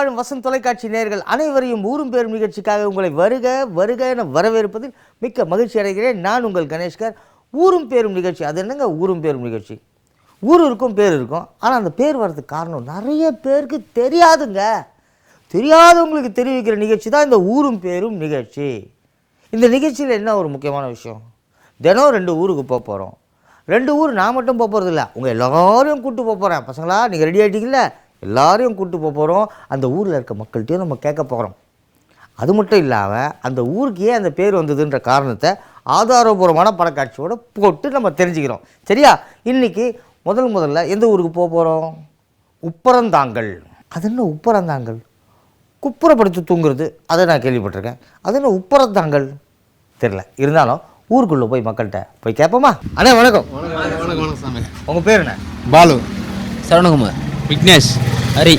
வாழும் வசந்த் தொலைக்காட்சி நேயர்கள் அனைவரையும் ஊரும் பேரும் நிகழ்ச்சிக்காக உங்களை வருக என வரவேற்பதில் மிக்க மகிழ்ச்சி அடைகிறேன். நான் உங்கள் கணேஷ்கர். ஊரும் பேரும் நிகழ்ச்சி, அது என்னங்க ஊரும் பேரும் நிகழ்ச்சி? ஊர் இருக்கும், பேர் இருக்கும். ஆனால் அந்த பேர் வர்றதுக்கு காரணம் நிறைய பேருக்கு தெரியாதுங்க. தெரியாதவங்களுக்கு தெரிவிக்கிற நிகழ்ச்சி தான் இந்த ஊரும் பேரும் நிகழ்ச்சி. இந்த நிகழ்ச்சியில் என்ன ஒரு முக்கியமான விஷயம், தினம் 2 ஊருக்கு போக போகிறோம். 2 ஊர் நான் மட்டும் போக போகிறது இல்லை, உங்கள் எல்லோரையும் கூப்பிட்டு போக போகிறேன். பசங்களா நீங்கள் ரெடி ஆகிட்டீங்களா? எல்லாரையும் கூப்பிட்டு போக போகிறோம். அந்த ஊரில் இருக்க மக்கள்கிட்டையும் நம்ம கேட்க போகிறோம். அது மட்டும் இல்லாமல் அந்த ஊருக்கு ஏன் அந்த பேர் வந்ததுன்ற காரணத்தை ஆதாரபூர்வமான படக்காட்சியோடு போட்டு நம்ம தெரிஞ்சுக்கிறோம். சரியா? இன்றைக்கி முதல்ல எந்த ஊருக்கு போக போகிறோம்? உப்பரந்தாங்கல். அது என்ன உப்பரந்தாங்கல்? குப்புறப்படுத்தி தூங்குறது, அதை நான் கேள்விப்பட்டிருக்கேன். அது என்ன உப்பரந்தாங்கல் தெரியல. இருந்தாலும் ஊருக்குள்ளே போய் மக்கள்கிட்ட போய் கேட்போமா? அண்ணே வணக்கம். வணக்கம் சாமி. உங்கள் பேர் என்ன? பாலு, சரவணகுமார், விக்னேஷ், ஹரி,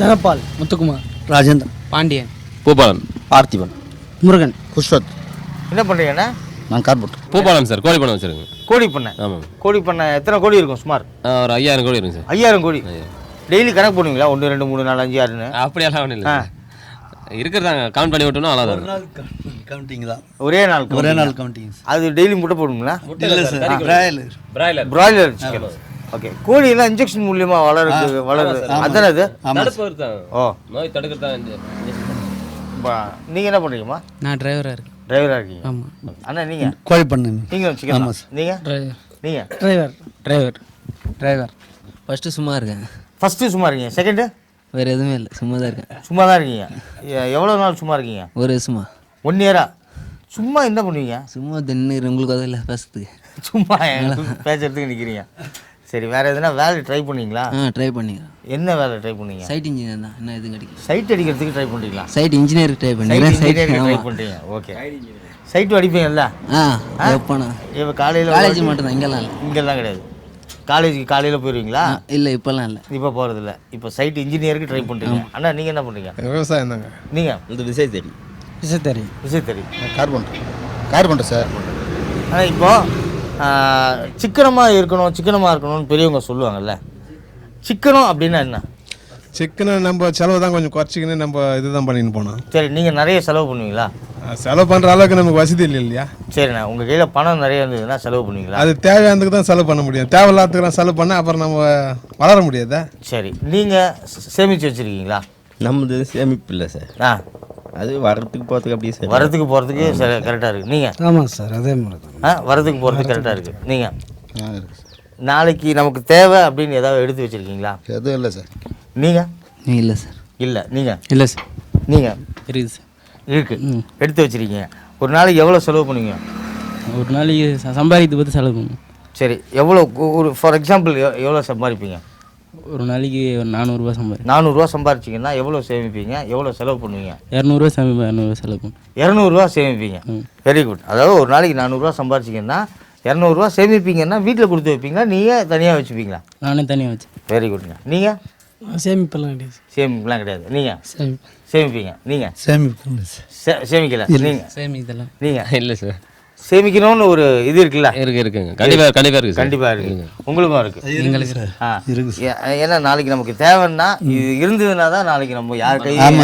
தனபால், முத்துக்குமார், ராஜேந்திரன், பாண்டியன், பூபாலன், பார்த்திபன், முருகன், குஷ்வத். என்ன பண்ணுறீங்கண்ணே? நான் கார்போட். பூபாலன் சார், கோழி பண்ண வச்சிருக்கேன். கோழி பண்ணை. ஆமாம். கோழி பண்ணை எத்தனை கோழி இருக்கும் சுமார்? ஒரு 5000 கோழி இருக்குங்க சார். 5000 கோழி. டெய்லி கணக்கு பண்ணுவீங்களா? 1 2 3 4 5 6ன்னு? அப்படியெல்லாம் ஒன்றும் இல்லை, இருக்கிறதாங்க கவுண்ட் பண்ணி விட்டோம்னா அவ்வளோதான். கவுண்டிங் தான், ஒரே நாள் கவுண்டிங். அது டெய்லி முட்டை போடுங்களா? இல்லை சார், பிராய்லர் சிக்கன். ஓகே. கோழி எல்லாம் இன்ஜெக்ஷன் மூலியமா வளருது அதானே அது? ஓ, நோய் தடுக்கிறதா. நீங்க என்ன பண்றீங்கம்மா? நான் டிரைவராக இருக்கேன். டிரைவரா இருக்கீங்க? ஆமாம். அண்ணா நீங்க? கோழி பண்ணு. நீங்க சிக்கன். நீங்க? நீங்க டிரைவர். ஃபஸ்ட்டு சும்மா இருக்கேன். ஃபர்ஸ்ட் சும்மா இருக்கீங்க, செகண்ட் வேறு எதுவுமே இல்லை, சும்மா தான் இருக்கேன். சும்மா தான் இருக்கீங்க. எவ்வளவு நாள் சும்மா இருக்கீங்க? ஒரு சும்மா 1 இயரா சும்மா என்ன பண்ணுவீங்க? சும்மா தின்னு உங்களுக்கு அதை இல்லை பேசுறதுக்கு. சும்மா பேசுறதுக்கு நிற்கிறீங்க. சரி, வேற எதுனா வேலை ட்ரை பண்ணீங்களா? ட்ரை பண்ணிக்கிறேன். என்ன வேலை ட்ரை பண்ணீங்க? சைட் இன்ஜினியர் தான், என்ன எதுவும் கிடைக்கும். சைட் அடிக்கிறதுக்கு ட்ரை பண்ணுறீங்களா? சைட் இன்ஜினியருக்கு ட்ரை பண்ணிக்கிறேன். ட்ரை பண்ணுறீங்க. ஓகே. சைட்டு அடிப்பீங்கல்ல? எப்போண்ணா? இப்போ காலையில் காலேஜ் மட்டும்தான், இங்கெல்லாம் இல்லை. இங்கெல்லாம் கிடையாது. காலேஜுக்கு காலையில் போயிடுவீங்களா? இல்லை, இப்போல்லாம் இல்லை. இப்போ போகிறதில்ல. இப்போ சைட் இன்ஜினியருக்கு ட்ரை பண்ணுறீங்க. அண்ணா நீங்கள் என்ன பண்ணுறீங்க? விவசாயம் தாங்க. நீங்கள்? இது விசை தெரியும். விசைத்தறி. கார் பண்ணுறேன் சார். ஆனால் இப்போது சிக்கனமாக இருக்கணும்னு பெரியவங்க சொல்லுவாங்கல்ல. சிக்கனம் அப்படின்னா என்ன? சிக்கனை நம்ம செலவு தான் கொஞ்சம் குறைச்சிக்கின்னு நம்ம இதுதான் பண்ணின்னு போனோம். சரி, நீங்கள் நிறைய செலவு பண்ணுவீங்களா? செலவு பண்ணுற அளவுக்கு நமக்கு வசதி இல்லை இல்லையா? சரிண்ணா, உங்கள் கையில் பணம் நிறைய இருந்ததுன்னா செலவு பண்ணுவீங்களா? அது தேவையானதுக்கு தான் செலவு பண்ண முடியும். தேவையில்லாததுக்கு செலவு பண்ணால் அப்புறம் நம்ம வளர முடியாதா? சரி, நீங்கள் சேமித்து வச்சுருக்கீங்களா? நம்மது சேமிப்பு இல்லை சார். அது வரத்துக்கு போகிறதுக்கு அப்படியே சார். வரத்துக்கு போகிறதுக்கு கரெக்டாக இருக்குது. நீங்கள்? ஆமாம் சார், அதே மாதிரி தான். வரதுக்கு போகிறதுக்கு கரெக்டாக இருக்குது. நீங்கள்? நாளைக்கு நமக்கு தேவை அப்படின்னு ஏதாவது எடுத்து வச்சுருக்கீங்களா? எதுவும் இல்லை சார். நீங்கள்? இல்லை சார். இல்லை. நீங்கள்? இல்லை சார். நீங்கள்? இருக்குது சார். இருக்குது, எடுத்து வச்சுருக்கீங்க. ஒரு நாளைக்கு எவ்வளோ செலவு பண்ணுவீங்க? ஒரு நாளைக்கு சம்பாதிக்கிறது பற்றி செலவு பண்ணுவோம். சரி, எவ்வளோ? ஒரு ஃபார் எக்ஸாம்பிள் எவ்வளோ சம்பாதிப்பீங்க? ஒரு நாளைக்கு ஒரு 400 சம்பாதிப்பேன். 400 சம்பாதிச்சிங்கன்னா எவ்வளோ சேமிப்பீங்க, எவ்வளோ செலவு பண்ணுவீங்க? 200 சமைப்பேன், 200 செலவு பண்ணுவேன். 200 சேமிப்பீங்க. Very good. அதாவது ஒரு நாளைக்கு 400 சம்பாதிச்சிங்கன்னா 200 சேமிப்பீங்கன்னா வீட்டில் கொடுத்து வைப்பீங்களா, நீங்கள் தனியாக வச்சுப்பீங்களா? நானே தனியாக வச்சு. வெரி குட்ங்க. நீங்கள்? சேமிப்பெல்லாம் கிடையாது. சேமிப்பெல்லாம் கிடையாது. நீங்கள்? சேமிப்பீங்க. நீங்கள்? சேமிக்கல. நீங்கள்? சேமிக்கலாம். நீங்கள்? இல்லை சார், சேமிக்கணும்னு ஒரு இது இருக்குல்ல? இருக்குங்க. கண்டிப்பாக இருக்குது. உங்களுக்கும் இருக்குது. ஏன்னா நாளைக்கு நமக்கு தேவைன்னா இது இருந்ததுன்னா தான் நாளைக்கு நம்ம யார் கையும்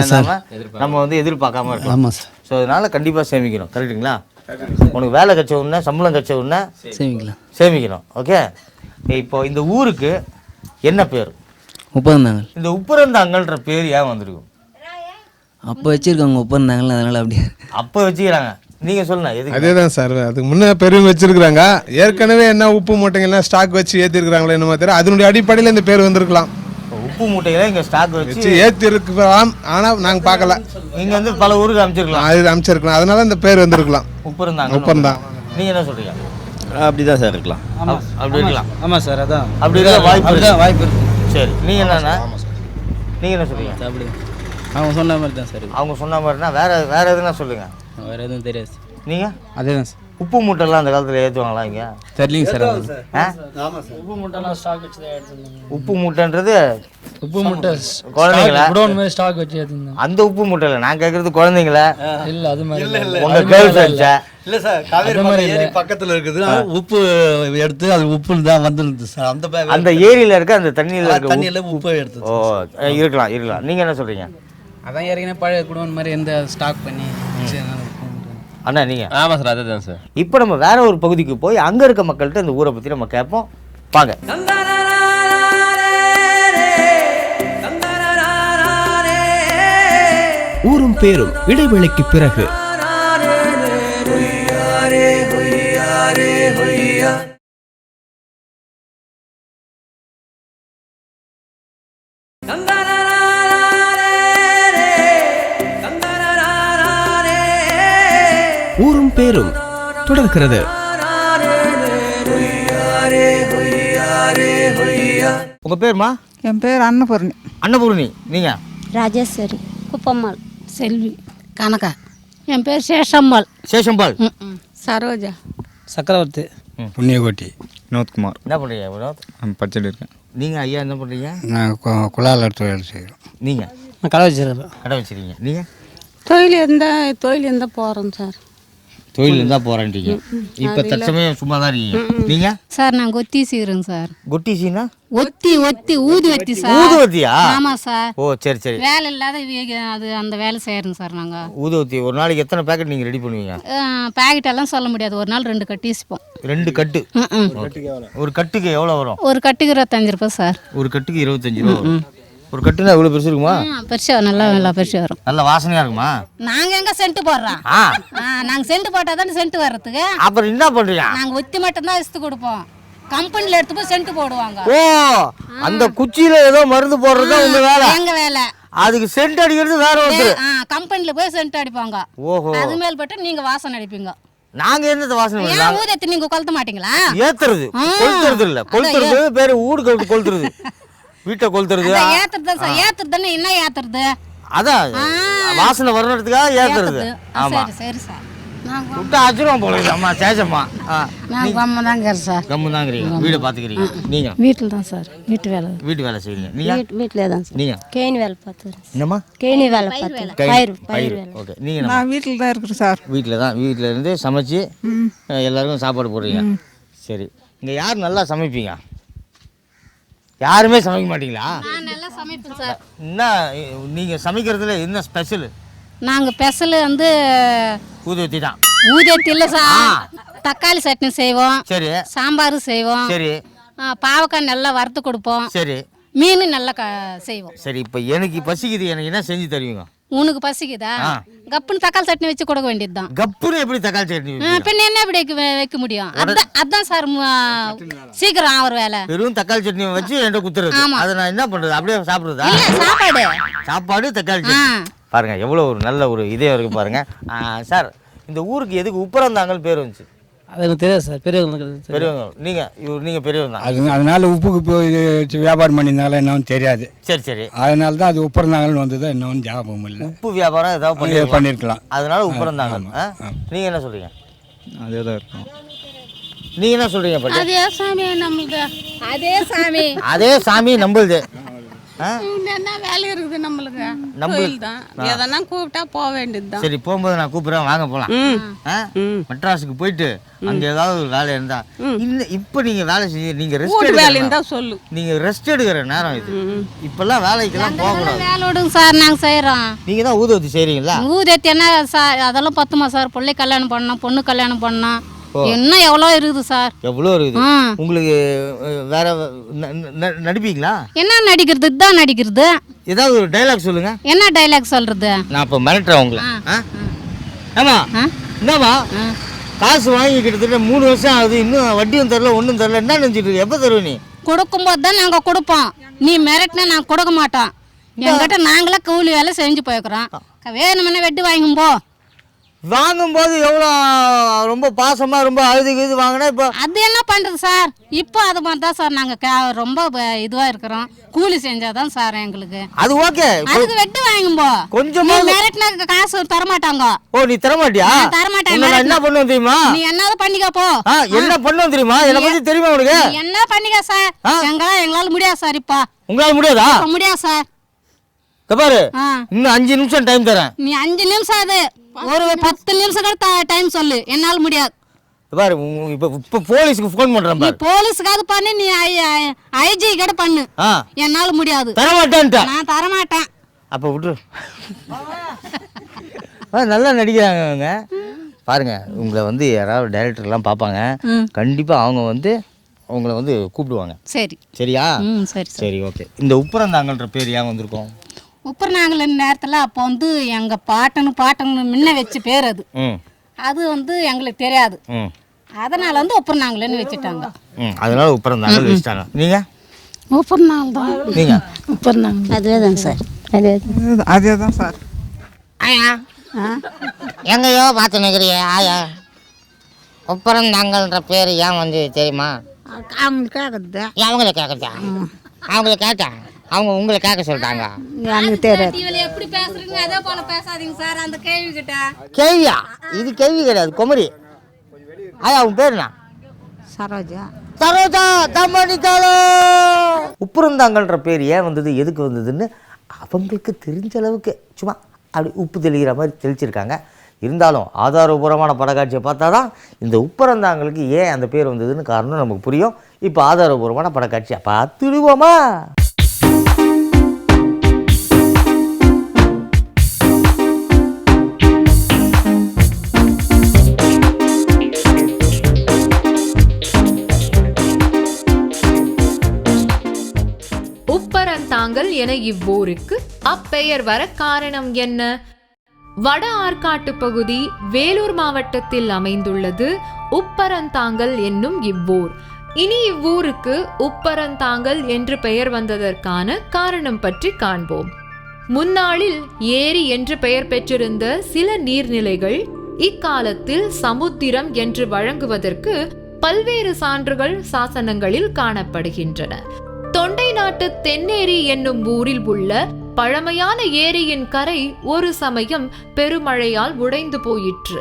நம்ம வந்து எதிர்பார்க்காம இருக்கலாம். ஆமாம் சார். ஸோ அதனால கண்டிப்பாக சேமிக்கணும். கரெக்டுங்களா? உனக்கு வேலை கச்ச உடனே, சம்பளம் கச்ச உடனே சேமிக்கணும். ஓகே. இப்போ இந்த ஊருக்கு என்ன பேர்? உப்பரந்தாங்கல். இந்த உப்பரந்தாங்கல்ன்ற பேர் ஏன் வந்திருக்கும்? அப்போ வச்சுருக்காங்க உப்பரந்தாங்கல், அதனால் அப்படியே அப்போ வச்சுக்கிறாங்க. நீங்கள் சொல்லுங்க. எதுக்கு? அதே தான் சார், அதுக்கு முன்னே பெரியவங்க வச்சுருக்குறாங்க. ஏற்கனவே என்ன உப்பு மூட்டைங்கள்லாம் ஸ்டாக் வச்சு ஏற்றிருக்கிறாங்களோ என்னமோ தெரியல. அதனுடைய அடிப்படையில் இந்த பேர் வந்திருக்கலாம். உப்பு மூட்டைகளை இங்கே ஸ்டாக் வச்சு ஏற்றிருக்கலாம். ஆனால் நாங்கள் பார்க்கல. நீங்கள் வந்து பல ஊருக்கு அமைச்சிருக்கலாம். அது அமைச்சிருக்கலாம், அதனால இந்த பேர் வந்திருக்கலாம். உப்பரந்தாங்க. நீங்கள் என்ன சொல்கிறீங்க? அப்படி தான் சார் இருக்கலாம். அப்படி இருக்கலாம். ஆமாம் சார், அதான் அப்படி இருக்க வாய்ப்பு இருக்குது. சரி, நீங்கள் என்னண்ணா? நீங்கள் என்ன சொல்கிறீங்க? அப்படி அவங்க சொன்ன மாதிரி தான் சார். அவங்க சொன்ன மாதிரினா வேறு எதுனா சொல்லுங்கள். வேறு எதுவும் தெரியாது சார். நீங்கள்? அதே தான் சார். உப்பு மூட்டைலாம் அந்த காலத்தில் ஏற்றுவாங்களா இங்கே? தெரியலிங்க சார். உப்பு மூட்டைலாம் ஸ்டாக் வச்சு தான் எடுத்துருந்தாங்க. உப்பு மூட்டைன்றது உப்பு மூட்டை குழந்தைங்களா? குடோன் மாதிரி ஸ்டாக் வச்சு எடுத்துருந்தாங்க. அந்த உப்பு மூட்டையில் நான் கேட்குறது குழந்தைங்களா? இல்லை, அது மாதிரி இல்லை. உங்கள் கேர்ள் ஃப்ரெண்ட்ஸா? இல்லை சார், காவேரி ஏரி பக்கத்தில் இருக்குது. உப்பு எடுத்து அது உப்பு தான் வந்துருது சார். அந்த ஏரியில் இருக்க அந்த தண்ணியில் உப்பு எடுத்து. ஓ, இருக்கலாம். நீங்கள் என்ன சொல்கிறீங்க? அதான் ஏற்கனவே பழைய குடோன் மாதிரி எந்த ஸ்டாக் பண்ணி வச்சு அதனால உப்பு மூட்டை. அண்ணா நீங்கள் ஆமாம் சார் அதுதான் சார். இப்போ நம்ம வேற ஒரு பகுதிக்கு போய் அங்கே இருக்க மக்கள்கிட்ட இந்த ஊரை பற்றி நம்ம கேட்போம் வாங்க. ஊரும் பேரும் இடைவேளைக்கு பிறகு. ஊரும் பேரும் தொடர்கிறது. உங்கள் பேருமா? என் பேர் அன்னபூர்ணி. அன்னபூர்ணி. நீங்கள்? ராஜேஸ்வரி. குப்பம்மாள். செல்வி. கனகா. என் பேர் சேஷம்மாள். சேஷம்பாள். சரோஜா. சக்கரவர்த்தி. புண்ணியகோட்டி. வினோத்குமார். என்ன பண்ணுறீங்க வினோத்? பச்சையில் இருக்கேன். நீங்கள் ஐயா என்ன பண்ணுறீங்க? நாங்கள் குழாயில் தொழில் செய்கிறோம். நீங்கள்? நான் கடை வச்சிருக்கேன். கடை வச்சுருக்கீங்க. நீங்கள்? தொழில் இருந்தால் போகிறோம் சார். தொழில் இருந்தால் போகிறேன்ட்டீங்க. இப்போ தற்சமயம் சும்மா தான் இருக்கீங்க. நீங்கள்? சார் நான் ஒத்தி செய்கிறேன் சார். கொட்டிசின்னா? ஒத்தி ஊதுவத்தி சார். ஊதுவத்தியா? ஆமாம் சார். ஓ சரி சரி. வேலை இல்லாத அது அந்த வேலை செய்கிறோம் சார் நாங்கள். ஊதுவத்தி ஒரு நாளைக்கு எத்தனை பேக்கெட் நீங்கள் ரெடி பண்ணுவீங்க? பேக்கெட் எல்லாம் சொல்ல முடியாது, ஒரு நாள் 2 கட்டு ஈசிப்போம். 2 கட்டு? ஒரு கட்டுக்கு எவ்வளோ வரும்? ஒரு கட்டுக்கு 25 ரூபாய் சார். ஒரு கட்டுக்கு 25 ரூபா வரும். ஒரு கட்டுனா எவ்வளோ பெருசு இருக்குமா? பெருசாக நல்லா பெருசாக வரும். நல்ல வாசனையாக இருக்குமா? நாங்கள் எங்கே சென்ட் போடுறோம்? நாங்கள் சென்ட் போட்டால் தானே சென்ட் வர்றதுக்கு. அப்புறம் என்ன பண்ணுறீங்க? நாங்கள் ஒத்தி மட்டும்தான் எடுத்து கொடுப்போம். கம்பெனியில் எடுத்து போய் சென்ட் போடுவாங்க. ஓ அந்த குச்சியில் ஏதோ மருந்து போடுறது உங்க வேலை? எங்கள் வேலை. அதுக்கு சென்ட் அடிக்கிறது வேற ஒருத்தர். கம்பெனியில் போய் சென்ட் அடிப்பாங்க. ஓஹோ. அது மேல்பட்டு நீங்கள் வாசனை அடிப்பீங்க. நாங்க என்னது வாசனை? ஏன் ஊதத்தி நீங்க கொளுத்த மாட்டீங்களா? ஏத்துறது கொளுத்துறது இல்ல. கொளுத்துறது பேரு ஊடு கொளுத்துறது. வீட்டை கொளுத்துறது. ஏத்துறது சார். ஏத்துறது என்ன ஏத்துறது? அதான் வாசனை வரணுறதுக்காக ஏத்துறது. ஆமா சரி சார். விட்டா ஆச்சிரும் போல அம்மா சேஷம்மா. நான் கம்ம தாங்க சார். கம்மு தாங்கிறீங்க. வீடை பாத்துக்கிறீங்க. நீங்க? வீட்டில் தான் சார். வீட்டு வேலை செய்றீங்க. நீங்க? வீட்டிலே தான் சார். நீங்க? கேணி வேலை பார்த்துறேன். என்னம்மா? கேணி வேலை பார்த்துறேன். பயிர் வேலை. ஓகே. நீங்க? நான் வீட்டில் தான் இருக்கிறேன் சார். வீட்டில் இருந்து சமைச்சு எல்லாருக்கும் சாப்பாடு போடுறீங்க. சரி. இங்கே யார் நல்லா சமைப்பீங்க? யாருமே சமைக்க மாட்டீங்களா? நான் நல்லா சமைப்பேன் சார். என்ன நீங்கள் சமைக்கிறதுல என்ன ஸ்பெஷல்? நாங்கள் ஸ்பெஷல் வந்து ஊதுவத்தி தான். ஊதுவத்தி இல்லை சார். தக்காளி சட்னி செய்வோம். சரி. சாம்பார் செய்வோம். சரி. பாவக்காய் நல்லா வறுத்து கொடுப்போம். சரி. மீன் நல்லா செய்வோம். சரி. இப்போ எனக்கு பசிக்குது, எனக்கு என்ன செஞ்சு தருவீங்க? உனக்கு பசிக்குதா? கப்புன்னு தக்காளி சட்னி வச்சு கொடுக்க வேண்டியது தான். கப்புன்னு எப்படி தக்காளி சட்னி? பின்ன என்ன எப்படி வைக்க முடியும்? அதான் சார் சீக்கிரம் ஆகிற வேலை. வெறும் தக்காளி சட்னி வச்சு என்கிட்ட குத்துறது. அதை நான் என்ன பண்றது? அப்படியே சாப்பிடுறதா? சாப்பாடு தக்காளி சட்னி. பாருங்க எவ்வளோ ஒரு நல்ல ஒரு இதயம் இருக்கு பாருங்க. சார் இந்த ஊருக்கு எதுக்கு உப்பரந்தாங்கன்னு பேர் வந்துச்சு? அது எனக்கு தெரியாது சார். பெரியவங்க. நீங்கள் பெரியவங்க தான். அதனால உப்புக்கு போய் வியாபாரம் பண்ணியிருந்தாலும் என்னன்னு தெரியாது. சரி சரி. அதனால தான் அது உப்பரந்தாங்கன்னு வந்தது. இன்னொன்று ஞாபகம் இல்லை. உப்பு வியாபாரம் ஏதாவது பண்ணியிருக்கலாம். அதனால உப்பரந்தாங்க. நீங்கள் என்ன சொல்கிறீங்க? அதே தான் இருக்கும். நீங்கள் என்ன சொல்கிறீங்க? அதே சாமி நம்மளுக்கு. அதே சாமி நம்மளுது. என்ன வேலை இருக்குது நம்மளுக்கு? நம்மளுக்கு தான் எதனா கூப்பிட்டா போக வேண்டியது தான். சரி போகும்போது நான் கூப்பிட்றேன், வாங்க போகலாம். மெட்ராஸுக்கு போயிட்டு அங்கே ஏதாவது ஒரு வேலை இருந்தா இல்லை. இப்போ நீங்கள் வேலை செஞ்சு நீங்கள் ரெஸ்ட் வேலை இருந்தா சொல்லு. நீங்கள் ரெஸ்ட் எடுக்கிற நேரம் இது. இப்பெல்லாம் வேலைக்கெல்லாம் போகக்கூடாது. வேலை விடுங்க சார். நாங்கள் செய்கிறோம். நீங்கள் தான் ஊதுவத்தி செய்கிறீங்களா? ஊதுவத்தி என்ன சார்? அதெல்லாம் பத்துமா சார்? பிள்ளை கல்யாணம் பண்ணோம், பொண்ணு கல்யாணம் பண்ணோம், இன்னும் எவ்வளோ இருக்குது சார். எவ்வளோ இருக்குது உங்களுக்கு? வேற நடிப்பீங்களா? என்ன நடிக்கிறது? இதுதான் நடிக்கிறது. ஏதாவது ஒரு டைலாக் சொல்லுங்க. என்ன டைலாக் சொல்றது? நான் இப்போ மிரட்டுறேன் உங்களை. ஆமா என்னம்மா காசு வாங்கி கிட்டத்தட்ட 3 வருஷம் ஆகுது, இன்னும் வட்டியும் தரல, ஒன்றும் தரல. என்ன நினச்சிட்டு இருக்கு? எப்போ தருவ நீ? கொடுக்கும்போது தான் நாங்கள் கொடுப்போம். நீ மிரட்டினா நாங்கள் கொடுக்க மாட்டோம். எங்கிட்ட நாங்களே கூலி வேலை செஞ்சு போய்க்கிறோம். வேணுமென்னா வெட்டி வாங்கும்போ. வாங்கும்போது எவ்வளோ ரொம்ப பாசமாக ரொம்ப அழுது வாங்கினா இப்போ அது என்ன பண்ணுறது சார்? இப்போ அது மாதிரி தான் சார். நாங்கள் ரொம்ப இதுவாக இருக்கிறோம். கூலி செஞ்சாதான் சார் எங்களுக்கு அது ஓகே. அதுக்கு வெட்டி வாங்கும்போ. கொஞ்சமா மிரட்டினா காசு தரமாட்டாங்க. ஓ நீ தரமாட்டியா? தரமாட்டேன். நான் என்ன பண்ணுவேன் தெரியுமா? நீ என்னது பண்ணிக்க போ. என்ன பண்ணுவேன் தெரியுமா? என்னை பற்றி தெரியுமா உனக்கு? என்ன பண்ணிக்க சார்? எங்களால முடியாது சார். இப்போ உங்களால் முடியாதா? முடியாது சார். பாரு இன்னும் 5 நிமிஷம் டைம் தரேன். நீ 5 நிமிஷம் அது ஒரு 10 நிமிஷம் கூட டைம் சொல்லு. என்னால முடியாது. பாரு இப்போ போலீஸ்க்கு ஃபோன் பண்றேன் பாரு. போலீஸ்க்காவது பண்ணு, நீ ஐஜி கிட்ட பண்ணு. என்னால முடியாது. தர மாட்டேன்டா. நான் தர மாட்டேன். அப்போ விட்ரு. நல்லா நடிக்கிறாங்க அவங்க. பாருங்க, உங்களை வந்து யாராவது டைரக்டர்லாம் பார்ப்பாங்க, கண்டிப்பாக அவங்க வந்து உங்களை வந்து கூப்பிடுவாங்க. சரி. சரியா? சரி சரி, ஓகே. இந்த உப்பரந்தாங்கன்ற பேர் ஏன் வந்திருக்கோம்? உப்பரந்தாங்கல் நேரத்தில் அப்போ வந்து எங்கள் பாட்டன்னு முன்ன வச்ச பேர் அது. அது வந்து எங்களுக்கு தெரியாது, அதனால் வந்து உப்பரந்தாங்கல்னு வச்சுட்டாங்க. அதனால உப்பரந்தாங்கல் வச்சுட்டாங்க. நீங்கள்? உப்பரந்தாங்கல் தான். நீங்கள்? உப்பரந்தாங்கல். அதுவே தான் சார். அதே தான் சார். ஆயா எங்கேயோ பார்த்து நிற்கிறிய ஆயா, உப்பரந்தாங்கல்ன்ற பேர் ஏன் வந்து தெரியுமா? அவங்களுக்கு கேட்குறது. அவங்கள கேட்குறதா? அவங்கள கேட்டா அவங்க உங்களை கேட்க சொல்லிட்டாங்க. எனக்கு தெரியாது. எப்படி பேசுறீங்க அதே போல பேசாதீங்க சார் அந்த கேள்வி கிட்ட. கேள்வியா? இது கேள்வி கிடையாது, குமரி. ஆயா உன் பேர் என்ன? சரோஜா. சரோஜா தம்மணிக்காலோ. உப்புரந்தாங்கல்ன்ற பேர் ஏன் வந்தது, எதுக்கு வந்ததுன்னு அவங்களுக்கு தெரிஞ்ச அளவுக்கு சும்மா அப்படி உப்பு தெளிக்கிற மாதிரி தெளிச்சிருக்காங்க. இருந்தாலும் ஆதாரபூர்வமான படக்காட்சியை பார்த்தா தான் இந்த உப்பரந்தாங்களுக்கு ஏன் அந்த பேர் வந்ததுன்னு காரணம் நமக்கு புரியும். இப்போ ஆதாரபூர்வமான படக்காட்சியை பார்த்துடுவோமா? உப்பரந்தாங்கல் என இவ்வூருக்கு அப்பெயர் வர காரணம் என்ன? வட ஆற்காட்டு பகுதி வேலூர் மாவட்டத்தில் அமைந்துள்ளது உப்பரந்தாங்கல் என்னும் இவ்வூர். இனி இவ்வூருக்கு உப்பரந்தாங்கல் என்று பெயர் வந்ததற்கான காரணம் பற்றி காண்போம். முன்னாளில் ஏரி என்று பெயர் பெற்றிருந்த சில நீர்நிலைகள் இக்காலத்தில் சமுத்திரம் என்று வழங்குவதற்கு பல்வேறு சான்றுகள் சாசனங்களில் காணப்படுகின்றன. தொண்டை நாட்டு தென்னேரி என்னும் ஊரில் உள்ள பழமையான ஏரியின் கரை ஒரு சமயம் பெருமழையால் உடைந்து போயிற்று.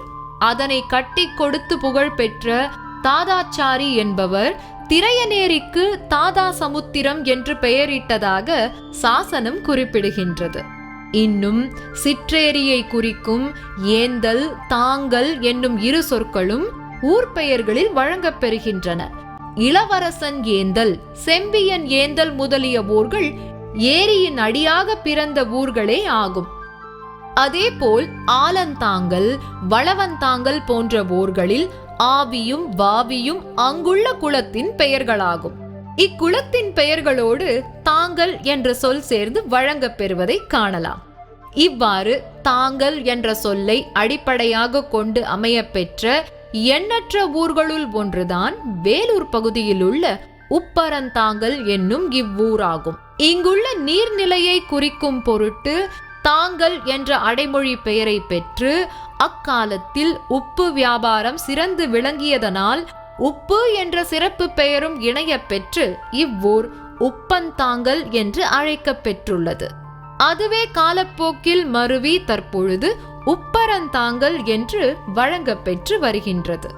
அதனை கட்டி கொடுத்து புகழ் பெற்ற தாதாச்சாரி என்பவர் திரையநேரிக்கு தாதா சமுத்திரம் என்று பெயரிட்டதாக சாசனம் குறிப்பிடுகின்றது. இன்னும் சிற்றேரியை குறிக்கும் ஏந்தல் தாங்கல் என்னும் இரு சொற்களும் ஊர் பெயர்களில் வழங்கப் பெறுகின்றன. இளவரசன் ஏந்தல், செம்பியன் ஏந்தல் முதலிய ஊர்கள் ஏரியின் அடியாக பிறந்த ஊர்களே ஆகும். அதேபோல் ஆலந்தாங்கல், வளவந்தாங்கல் போன்ற ஊர்களில் ஆவியும் வாவியும் அங்குள்ள குளத்தின் பெயர்களாகும். இக்குளத்தின் பெயர்களோடு தாங்கல் என்ற சொல் சேர்ந்து வழங்கப் பெறுவதை காணலாம். இவ்வாறு தாங்கல் என்ற சொல்லை அடிப்படையாக கொண்டு அமையப்பெற்ற எண்ணற்ற ஊர்களுள் ஒன்றுதான் வேலூர் பகுதியில் உள்ள உப்பரந்தாங்கல் என்னும் இவ்வூராகும். இங்குள்ள நீர்நிலையை குறிக்கும் பொருட்டு தாங்கல் என்ற அடைமொழி பெயரை பெற்று அக்காலத்தில் உப்பு வியாபாரம் சிறந்து விளங்கியதனால் உப்பு என்ற சிறப்பு பெயரும் இணைய பெற்று இவ்வூர் உப்பந்தாங்கல் என்று அழைக்கப் பெற்றுள்ளது. அதுவே காலப்போக்கில் மருவி தற்பொழுது உப்பரந்தாங்கல் என்று வழங்கப் பெற்று வருகின்றது.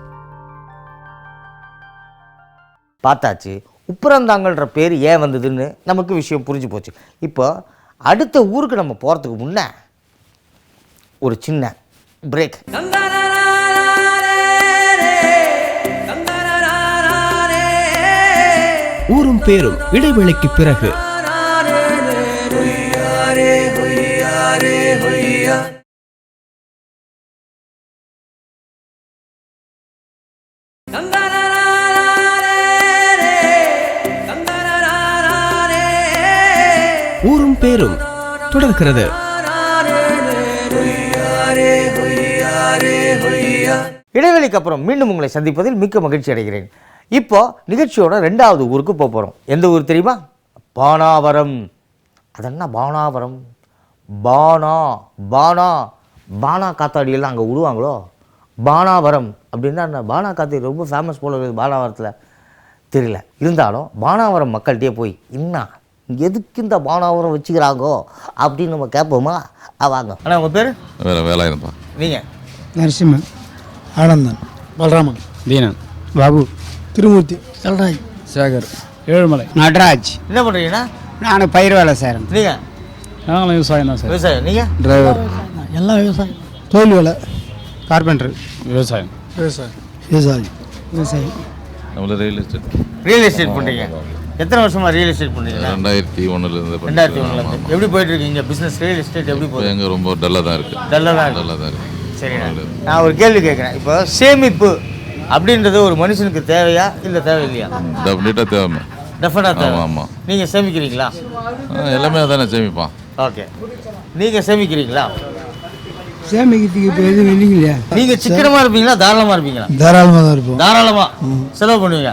பார்த்தாச்சு உப்பரந்தாங்கல்ன்ற பேர் ஏன் வந்ததுன்னு நமக்கு விஷயம் புரிஞ்சு போச்சு. இப்போ அடுத்த ஊருக்கு நம்ம போகிறதுக்கு முன்னே ஒரு சின்ன பிரேக். ஊரும் பேரும் இடைவேளைக்கு பிறகு. ஊரும் பேரும் தொடர்கிறது. இடைவெளிக்கு அப்புறம் மீண்டும் உங்களை சந்திப்பதில் மிக்க மகிழ்ச்சி அடைகிறேன். இப்போ நிகழ்ச்சியோட 2வது ஊருக்கு போக போகிறோம். எந்த ஊர் தெரியுமா? பானாவரம். அதென்ன பானாவரம்? பானா பானா பானா காத்தாடியெல்லாம் அங்கே விடுவாங்களோ? பானாவரம் அப்படின்னா என்ன? பானா காத்தாடி ரொம்ப ஃபேமஸ் போல இருக்குது பானாவரத்தில். தெரியல, இருந்தாலும் பானாவரம் மக்கள்கிட்டே போய் என்ன எதுக்கு இந்த பானாவரம் வச்சுக்கிறாங்கோ அப்படின்னு நம்ம கேட்போமா? வாங்க. ஆனால் உங்கள் பேர்? வேலாயுதம்பா. நீங்கள்? நரசிம்மன், ஆனந்தன், பலராமன், தீனன், பாபு, திருமூர்த்தி, செல்ராஜ், சேகர், ஏழுமலை, நடராஜ். என்ன பண்ணுறீங்கன்னா? நான் பயிர் வேலை செய்கிறேன். நீங்கள்? நாங்களும் விவசாயம் தான் சார். விவசாயம். நீங்கள்? டிரைவர். எல்லாம் விவசாயம். தொழில் வேலை. கார்பெண்டர். விவசாயம். விவசாயம். விவசாயி. விவசாயி. நம்மள ரியல் எஸ்டேட். ரியல் எஸ்டேட் பண்ணுறீங்க. எத்தனை வருஷமா ரியல் எஸ்டேட் பண்ணுறீங்களா? 2001 2001 எப்படி போயிட்டு இருக்கீங்க பிஸ்னஸ் ரியல் எஸ்டேட் எப்படி போகுது? எங்க ரொம்ப டல்லாக தான் இருக்கு. டல்லாக தான் இருக்கு. சரிண்ணா, நான் ஒரு கேள்வி கேட்குறேன். இப்போ சேமிப்பு அப்படின்றது ஒரு மனுஷனுக்கு தேவையா இல்லை தேவையில்லையா? டெஃபினட்டாக தேவை. டெஃபினட்டாக தேவை. ஆமாம். நீங்கள் சேமிக்கிறீங்களா? எல்லாமே அதானே சேமிப்பான். ஓகே, நீங்கள் சேமிக்கிறீங்களா? சேமிக்கிறதுக்கு இப்போ எதுவும் இல்லைங்களா? நீங்கள் சிக்கனமாக இருப்பீங்களா தாராளமாக இருப்பீங்களா? தாராளமாக தான் இருப்போம். தாராளமாக செலவு பண்ணுவீங்க.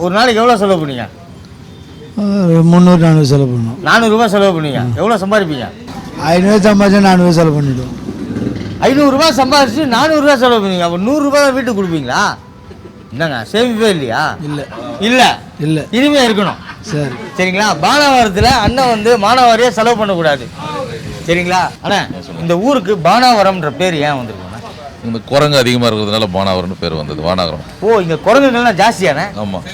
ஒரு நாளைக்கு எவ்வளோ செலவு பண்ணுவீங்க? 300-400 செலவு பண்ணுவோம். 400 ரூபாய் செலவு பண்ணுவீங்க. எவ்வளோ சம்பாதிப்பீங்க? 500 சம்பாதிச்சா 400 செலவு பண்ணிவிடுவோம். 500 ரூபாய் சம்பாதிச்சு 400 ரூபாய் செலவு பண்ணுவீங்க. அப்போ 100 ரூபாய் வீட்டுக்கு கொடுப்பீங்களா? என்னங்க சேமிப்பே இல்லையா? இல்லை இல்லை இல்லை. இனிமே இருக்கணும். சரி சரிங்களா? பானாவரத்தில் அண்ணன் வந்து மானாவாரியாக செலவு பண்ணக்கூடாது. சரிங்களா? ஆனால் இந்த ஊருக்கு பானாவரம்ன்ற பேர் ஏன் வந்திருக்குண்ணா? இந்த குரங்கு அதிகமாக இருக்கிறதுனால பானாவரம்னு பேர் வந்தது. வானாவரம். ஓ, இங்கே குரங்குகள்லாம் ஜாஸ்தியானே? ஆமாம்.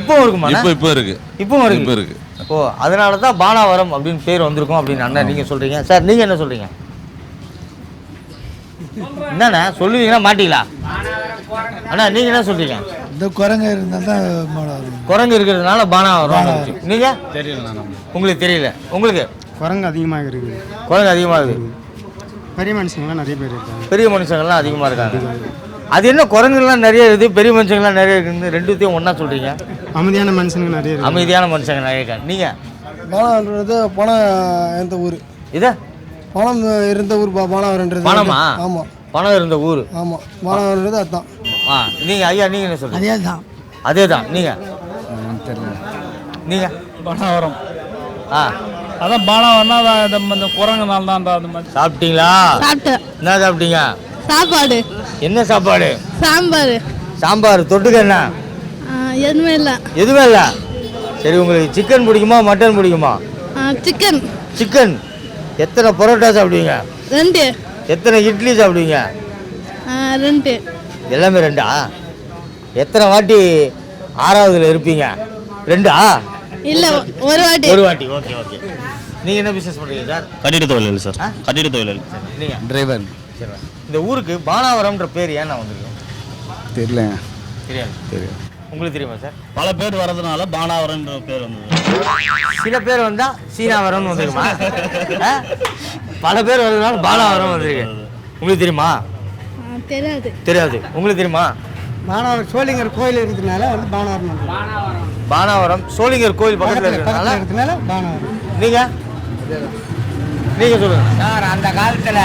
இப்போவும் இருக்குமா? இப்போ இருக்கு. இப்போ இருக்கு. ஓ, அதனால தான் பானாவரம் அப்படின்னு பேர் வந்திருக்கும் அப்படின்னு அண்ணா நீங்கள் சொல்கிறீங்க. சார் நீங்கள் என்ன சொல்கிறீங்க? என்னண்ணா சொல்லுவீங்கன்னா மாட்டீங்களா? அண்ணா நீங்கள் என்ன சொல்கிறீங்க? இந்த குரங்கு இருந்தால் தான் குரங்கு இருக்கிறதுனால பானாவரம். நீங்கள் தெரியல, உங்களுக்கு தெரியல. உங்களுக்கு குரங்கு அதிகமாக இருக்குது. குரங்கு அதிகமாக இருக்குது. பெரிய மனுஷங்களாம் நிறைய பேர் இருக்காங்க. பெரிய மனுஷங்கள்லாம் அதிகமாக இருக்காங்க. அது என்ன குரங்குலாம் நிறைய இருக்குது, பெரிய மனுஷங்கள்லாம் நிறைய இருக்குது, ரெண்டுத்தையும் ஒன்றா சொல்கிறீங்க? அமைதியான மனுஷங்க நிறைய இருக்கு. அமைதியான மனுஷங்க நிறைய இருக்காங்க. நீங்கள் பானாவரன்றது பணம் இருந்த ஊர். இதை பணம் இருந்த ஊர் பானாவரன்றது. பணமா? ஆமாம், பணம் இருந்த ஊர். ஆமாம், பானாவரன்றது அதுதான். நீங்கள் ஐயா நீங்கள் என்ன சொல்கிறீங்க? அதே தான். அதே தான். நீங்கள் தெரியல. நீங்கள் பானாவரம். ஆ, அதான் பானாவரம்னா இந்த குரங்குனால தான் அந்த மாதிரி. சாப்பிட்டீங்களா? சாப்பிட்டேன். என்ன சாப்பிட்டீங்க? சாப்பாடு. என்ன சாப்பாடு? சாம்பார். சாம்பார். தொட்டுக்க என்ன? எதுவுமே இல்லை. எதுவுமே இல்லை. சரி, உங்களுக்கு சிக்கன் பிடிக்குமா மட்டன் பிடிக்குமா? சிக்கன். சிக்கன். எத்தனை பரோட்டா சாப்பிடுவீங்க? 2. எத்தனை இட்லி சாப்பிடுவீங்க? 2. எல்லாமே 2ஆ? எத்தனை வாட்டி 6வதுல இருப்பீங்க? 2ஆ? இல்லை, ஒரு வாட்டி. ஒரு வாட்டி. Okay okay. நீங்கள் என்ன பிஸ்னஸ் பண்ணுறீங்க சார்? கட்டிட தொழில் சார். கட்டிட தொழில். நீங்கள் டிரைவர். சரி, இந்த ஊருக்கு பானாவரம்ன்ற பேர் ஏன் நான் வந்திருக்கேன்? தெரியல. தெரியாது. தெரியும். உங்களுக்கு தெரியுமா சார்? பல பேர் வர்றதுனால பானாவரம்ன்ற பேர் வந்தது. சில பேர் வந்தால் சீனாவரம்னு வந்துருக்குமா? பல பேர் வர்றதுனால பானாவரம் வந்திருக்கு. உங்களுக்கு தெரியுமா? தெரியாது. தெரியாது. உங்களுக்கு தெரியுமா? பானாவரம் சோழிங்கர் கோயில் இருக்கிறதுனால வந்து பானாவரம். பானாவரம் சோழிங்கர் கோயில் பக்கத்தில் இருக்கிறதுனால பானாவரம். நீங்கள் சொல்லுங்கள் சார், அந்த காலத்தில்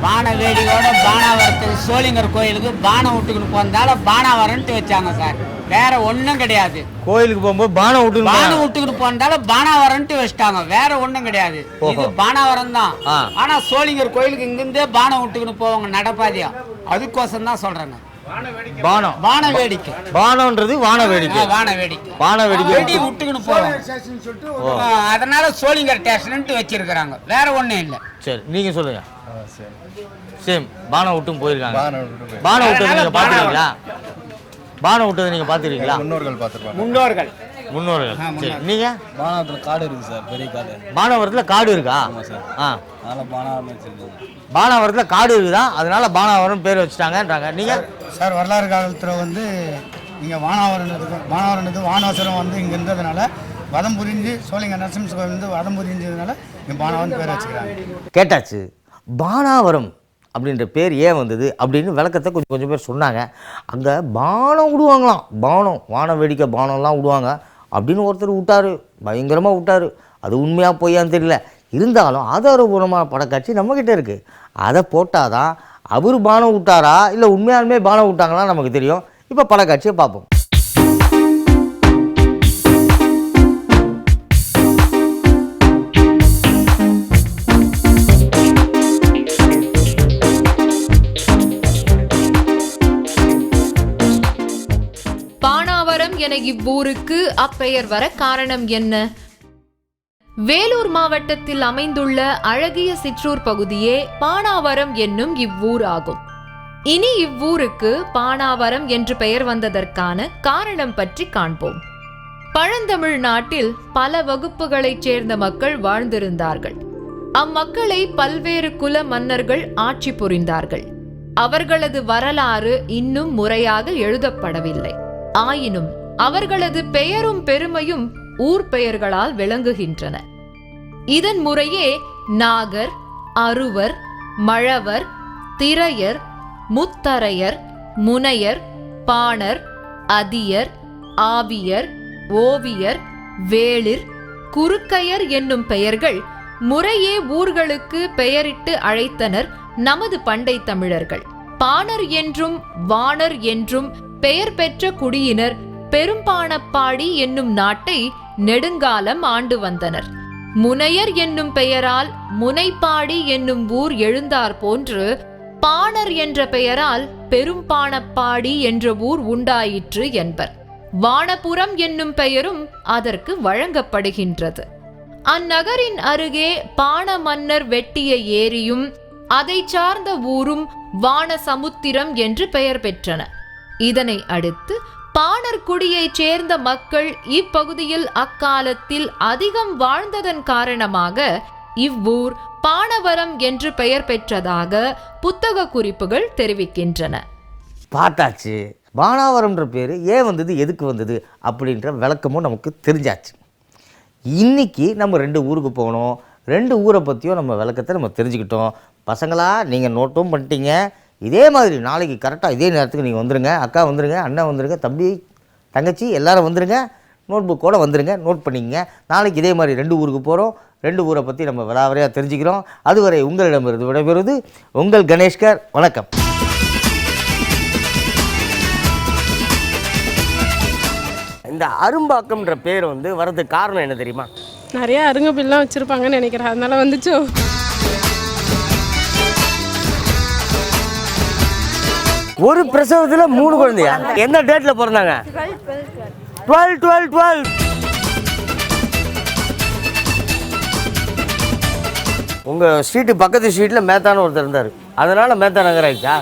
பானை வேடியோட பானாவரத்துக்கு சோழிங்கர் கோயிலுக்கு பானை விட்டுக்கிட்டு போனதால பானாவரம்ட்டு வச்சாங்க சார். வேற ஒன்றும் கிடையாது. கோயிலுக்கு போகும்போது பானை விட்டுக்கிட்டு போனதால பானாவரம்ட்டு வச்சிட்டாங்க. வேற ஒன்றும் கிடையாது. இது பானாவரம் தான். ஆனா சோழிங்கர் கோயிலுக்கு இங்கிருந்தே பானை விட்டுக்கிட்டு போவாங்க நடப்பாதியா. அதுக்கோசம் தான் சொல்றாங்க. பானம். வான வேடிக்கை. பானம்ன்றது வான வேடிக்கை. வான வேடிக்கை. வான வேடிக்கை வெடி விட்டுக்கிட்டு போவாங்க. அதனால சோழிங்கர் ஸ்டேஷன்ட்டு வச்சிருக்கிறாங்க. வேற ஒன்றும் இல்லை. சரி, நீங்கள் சொல்லுங்க. சேம் பானம் விட்டும் போயிருக்காங்க. பானம் விட்டது நீங்கள் பார்த்துருக்கீங்களா? பானம் விட்டது நீங்கள் பார்த்துருக்கீங்களா? முன்னோர்கள். சரி, நீங்கள்? பானாவரத்தில் காடு இருக்குது சார், பெரிய காடு. பானாவரத்தில் காடு இருக்கா? அதனால் பானாவரம் வச்சுருக்காங்க. பானாவரத்தில் காடு இருக்குதா, அதனால பானாவரம் பேர் வச்சுட்டாங்கன்றாங்க. நீங்கள் சார், வரலாறு காலத்தில் வந்து இங்கே வானாவரனுக்கு வானவசரம் வந்து இங்கே இருந்ததுனால வதம் புரிஞ்சு சோழிங்க நரசிம்ம கோயில் வந்து வதம் புரிஞ்சதுனால இங்கே பானாவரன் பேர் வச்சுக்கிறாங்க. கேட்டாச்சு. பானாவரம் அப்படின்ற பேர் ஏன் வந்தது அப்படின்னு விளக்கத்தை கொஞ்சம் பேர் சொன்னாங்க. அங்கே பானம் விடுவாங்களாம். பானம், வான வேடிக்கை பானம்லாம் விடுவாங்க அப்படின்னு ஒருத்தர் விட்டார். பயங்கரமாக விட்டார். அது உண்மையாக பொய்யான்னு தெரியல. இருந்தாலும் ஆதாரபூர்வமான படக்காட்சி நம்மக்கிட்ட இருக்குது. அதை போட்டால் தான் அவர் பானம் விட்டாரா இல்லை உண்மையாலுமே பானம் விட்டாங்களா நமக்கு தெரியும். இப்போ படக்காட்சியை பார்ப்போம். பானாவரம் என இவ்வூருக்கு அப்பெயர் வர காரணம் என்ன? வேலூர் மாவட்டத்தில் அமைந்துள்ள அழகிய சிற்றூர் பகுதியே பானாவரம் என்னும் இவ்வூர் ஆகும். இனி இவ்வூருக்கு பானாவரம் என்று பெயர் வந்ததற்கான காரணம் பற்றி காண்போம். பழந்தமிழ் நாட்டில் பல வகுப்புகளைச் சேர்ந்த மக்கள் வாழ்ந்திருந்தார்கள். அம்மக்களை பல்வேறு குல மன்னர்கள் ஆட்சி புரிந்தார்கள். அவர்களது வரலாறு இன்னும் முறையாக எழுதப்படவில்லை. ஆயினும் அவர்களது பெயரும் பெருமையும் ஊர் பெயர்களால் விளங்குகின்றன. இதன் முறையே நாகர், அருவர், மழவர், திரையர், முத்தரையர், முனையர், பாணர், அதியர், ஆவியர், ஓவியர், வேளிர், குறுக்கையர் என்னும் பெயர்கள் முறையே ஊர்களுக்கு பெயரிட்டு அழைத்தனர் நமது பண்டை தமிழர்கள். பாணர் என்றும் வாணர் என்றும் பெயர் பெற்ற குடியினர் பெரும்பாணப்பாடி என்னும் நாட்டை நெடுங்காலம் ஆண்டு வந்தனர். முனையர் என்னும் பெயரால் முனைப்பாடி என்னும் ஊர் எழுந்தார் போன்று பாணர் என்ற பெயரால் பெரும்பாணப்பாடி என்ற ஊர் உண்டாயிற்று என்பர். வானபுரம் என்னும் பெயரும் அதற்கு வழங்கப்படுகின்றது. அந்நகரின் அருகே பாண மன்னர் வெட்டிய ஏரியும் அதை சார்ந்த ஊரும் வானசமுத்திரம் என்று பெயர் பெற்றன. இதனை அடுத்து பாணர் குடியைச் சேர்ந்த மக்கள் இப்பகுதியில் அக்காலத்தில் அதிகம் வாழ்ந்ததன் காரணமாக இவ்வூர் பாணவரம் என்று பெயர் பெற்றதாக புத்தக குறிப்புகள் தெரிவிக்கின்றன. பார்த்தாச்சு, பானாவரம்ன்ற பேர் ஏன் வந்தது, எதுக்கு வந்தது அப்படின்ற விளக்கமும் நமக்கு தெரிஞ்சாச்சு. இன்றைக்கி நம்ம 2 ஊருக்கு போகணும். 2 ஊரை பற்றியும் நம்ம விளக்கத்தை நம்ம தெரிஞ்சுக்கிட்டோம். பசங்களா நீங்கள் நோட்டும் பண்ணிட்டீங்க. இதே மாதிரி நாளைக்கு கரெக்டாக இதே நேரத்துக்கு நீங்கள் வந்துடுங்க. அக்கா வந்துடுங்க, அண்ணன் வந்துடுங்க, தம்பி தங்கச்சி எல்லோரும் வந்துடுங்க. நோட் புக்கோடு வந்துடுங்க, நோட் பண்ணிக்கங்க. நாளைக்கு இதே மாதிரி 2 ஊருக்கு போகிறோம். 2 ஊரை பற்றி நம்ம விலாவறையாக தெரிஞ்சுக்கிறோம். அதுவரை உங்களிடமிருந்து விடைபெறுவது உங்கள் கணேஷ்கர். வணக்கம். இந்த அரும்பாக்கம்ன்ற பேர் வரதுக்கு காரணம் என்ன தெரியுமா? நிறைய அருங்கப்பில்லாம் வச்சிருப்பாங்கன்னு நினைக்கிறேன், அதனால வந்துச்சோ. ஒரு பிரசவத்தில் 3 குழந்தையா? எந்த டேட்டில் பிறந்தாங்க? 12. உங்கள் ஸ்ட்ரீட்டு பக்கத்து ஸ்ட்ரீட்டில் மேத்தான ஒருத்தர் இருந்தார், அதனால் மேத்தா நகர் ஆயிடுச்சா?